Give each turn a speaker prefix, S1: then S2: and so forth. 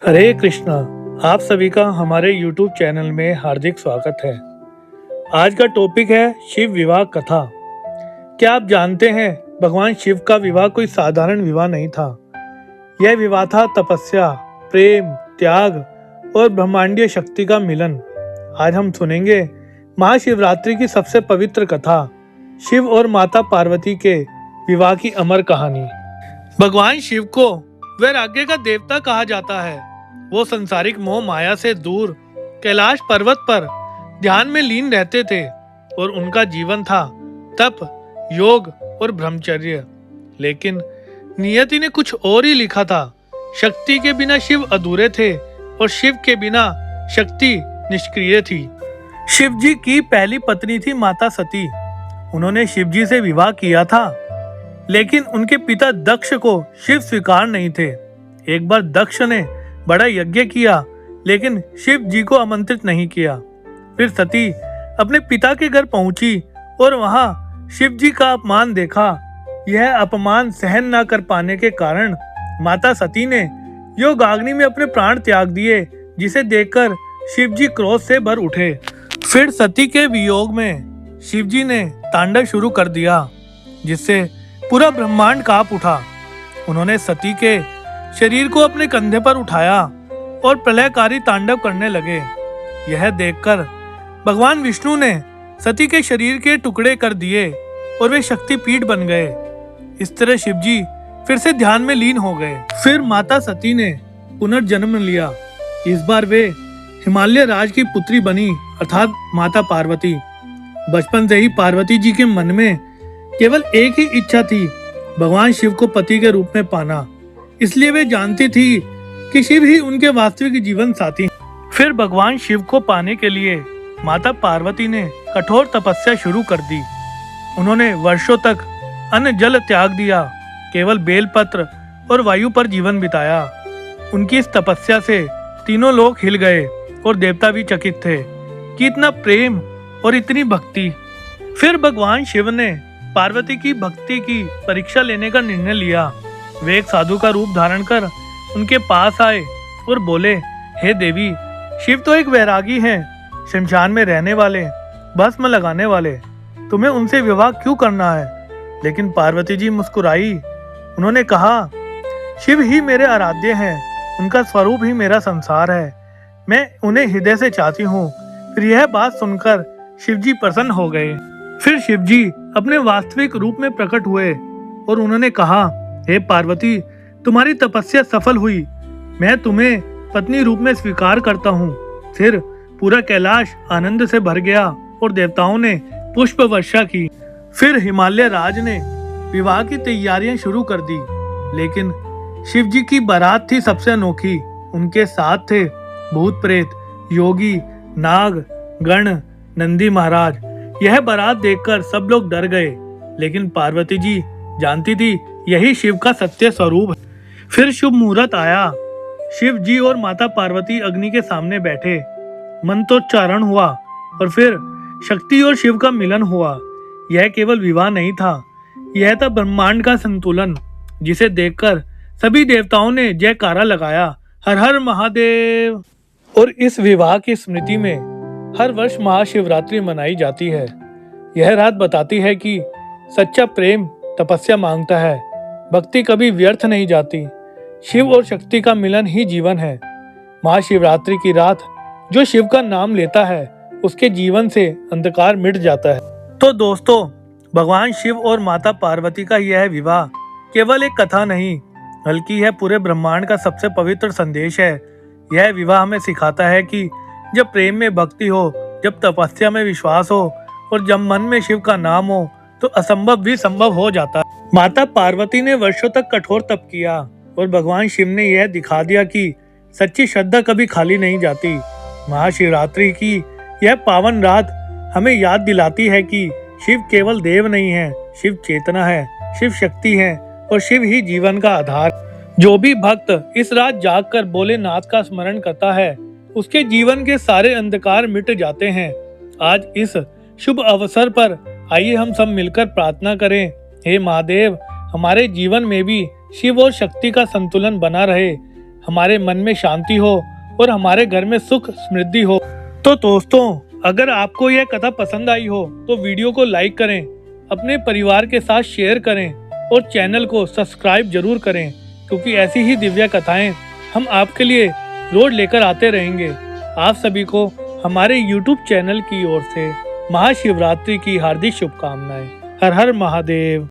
S1: हरे कृष्णा। आप सभी का हमारे YouTube चैनल में हार्दिक स्वागत है। आज का टॉपिक है शिव विवाह कथा। क्या आप जानते हैं भगवान शिव का विवाह कोई साधारण विवाह नहीं था। यह विवाह था तपस्या, प्रेम, त्याग और ब्रह्मांडीय शक्ति का मिलन। आज हम सुनेंगे महाशिवरात्रि की सबसे पवित्र कथा, शिव और माता पार्वती के विवाह की अमर कहानी। भगवान शिव को वैराग्य का देवता कहा जाता है। वो संसारिक मोह माया से दूर कैलाश पर्वत पर ध्यान में लीन रहते थे और उनका जीवन था तप, योग और ब्रह्मचर्य। लेकिन नियति ने कुछ और ही लिखा था। शक्ति के बिना शिव अधूरे थे और शिव के बिना शक्ति निष्क्रिय थी। शिव जी की पहली पत्नी थी माता सती। उन्होंने शिव जी से विवाह किया था, लेकिन उनके पिता दक्ष को शिव स्वीकार नहीं थे। एक बार दक्ष ने बड़ा यज्ञ किया, लेकिन शिव जी को आमंत्रित नहीं किया। फिर सती अपने पिता के घर पहुंची और वहां शिव जी का अपमान देखा। यह अपमान सहन न कर पाने के कारण माता सती ने योगाग्नि में अपने प्राण त्याग दिए, जिसे देखकर शिव जी क्रोध से भर उठे। फिर सती के वियोग में शिव जी ने तांडव शुरू कर दिया, जिससे पूरा ब्रह्मांड कांप उठा। उन्होंने सती के शरीर को अपने कंधे पर उठाया और प्रलयकारी तांडव करने लगे। यह देखकर भगवान विष्णु ने सती के शरीर के टुकड़े कर दिए और वे शक्तिपीठ बन गए। इस तरह शिवजी फिर से ध्यान में लीन हो गए। फिर माता सती ने पुनर्जन्म लिया। इस बार वे हिमालय राज की पुत्री बनी, अर्थात माता पार्वती। बचपन से ही पार्वती जी के मन में केवल एक ही इच्छा थी, भगवान शिव को पति के रूप में पाना। इसलिए वे जानती थी कि शिव ही उनके वास्तविक जीवन साथी। फिर भगवान शिव को पाने के लिए माता पार्वती ने कठोर तपस्या शुरू कर दी। उन्होंने वर्षों तक अन्न जल त्याग दिया, केवल बेलपत्र और वायु पर जीवन बिताया। उनकी इस तपस्या से तीनों लोग हिल गए और देवता भी चकित थे कि इतना प्रेम और इतनी भक्ति। फिर भगवान शिव ने पार्वती की भक्ति की परीक्षा लेने का निर्णय लिया। वे एक साधु का रूप धारण कर उनके पास आए और बोले, हे देवी, शिव तो एक वैरागी हैं, शमशान में रहने वाले, भस्म लगाने वाले। तुम्हें उनसे विवाह क्यों करना है? लेकिन पार्वती जी मुस्कुराई। उन्होंने कहा, शिव ही मेरे आराध्य हैं, उनका स्वरूप ही मेरा संसार है। मैं उन्हें हृदय से चाहती हूँ। फिर यह बात सुनकर शिव जी प्रसन्न हो गए। फिर शिव जी अपने वास्तविक रूप में प्रकट हुए और उन्होंने कहा, हे पार्वती, तुम्हारी तपस्या सफल हुई। मैं तुम्हें पत्नी रूप में स्वीकार करता हूँ। फिर पूरा कैलाश आनंद से भर गया और देवताओं ने पुष्प वर्षा की। फिर हिमालय राज ने विवाह की तैयारियां शुरू कर दी। लेकिन शिव जी की बारात थी सबसे अनोखी। उनके साथ थे भूत प्रेत, योगी, नाग, गण, नंदी महाराज। यह बारात देखकर सब लोग डर गए, लेकिन पार्वती जी जानती थी यही शिव का सत्य स्वरूप है। फिर शुभ मुहूर्त आया। शिव जी और माता पार्वती अग्नि के सामने बैठे। मंत्रोच्चारण हुआ और फिर शक्ति और शिव का मिलन हुआ। यह केवल विवाह नहीं था, यह था ब्रह्मांड का संतुलन, जिसे देखकर सभी देवताओं ने जयकारा लगाया, हर हर महादेव। और इस विवाह की स्मृति में हर वर्ष महाशिवरात्रि मनाई जाती है। यह रात बताती है कि सच्चा प्रेम तपस्या मांगता है, भक्ति कभी व्यर्थ नहीं जाती। शिव और शक्ति का मिलन ही जीवन है। महाशिवरात्रि की रात जो शिव का नाम लेता है, उसके जीवन से अंधकार मिट जाता है। तो दोस्तों, भगवान शिव और माता पार्वती का यह विवाह केवल एक कथा नहीं, बल्कि यह पूरे ब्रह्मांड का सबसे पवित्र संदेश है। यह विवाह हमें सिखाता है कि जब प्रेम में भक्ति हो, जब तपस्या में विश्वास हो और जब मन में शिव का नाम हो, तो असंभव भी संभव हो जाता है। माता पार्वती ने वर्षों तक कठोर तप किया और भगवान शिव ने यह दिखा दिया कि सच्ची श्रद्धा कभी खाली नहीं जाती। महाशिवरात्रि की यह पावन रात हमें याद दिलाती है कि शिव केवल देव नहीं है, शिव चेतना है, शिव शक्ति है और शिव ही जीवन का आधार। जो भी भक्त इस रात जागकर भोलेनाथ का स्मरण करता है, उसके जीवन के सारे अंधकार मिट जाते हैं। आज इस शुभ अवसर पर आइए हम सब मिलकर प्रार्थना करें, हे महादेव, हमारे जीवन में भी शिव और शक्ति का संतुलन बना रहे। हमारे मन में शांति हो और हमारे घर में सुख समृद्धि हो। तो दोस्तों, अगर आपको यह कथा पसंद आई हो तो वीडियो को लाइक करें, अपने परिवार के साथ शेयर करें और चैनल को सब्सक्राइब जरूर करें, क्योंकि ऐसी ही दिव्य कथाएं हम आपके लिए रोज लेकर आते रहेंगे। आप सभी को हमारे YouTube चैनल की ओर से महाशिवरात्रि की हार्दिक शुभकामनाएं। हर हर महादेव।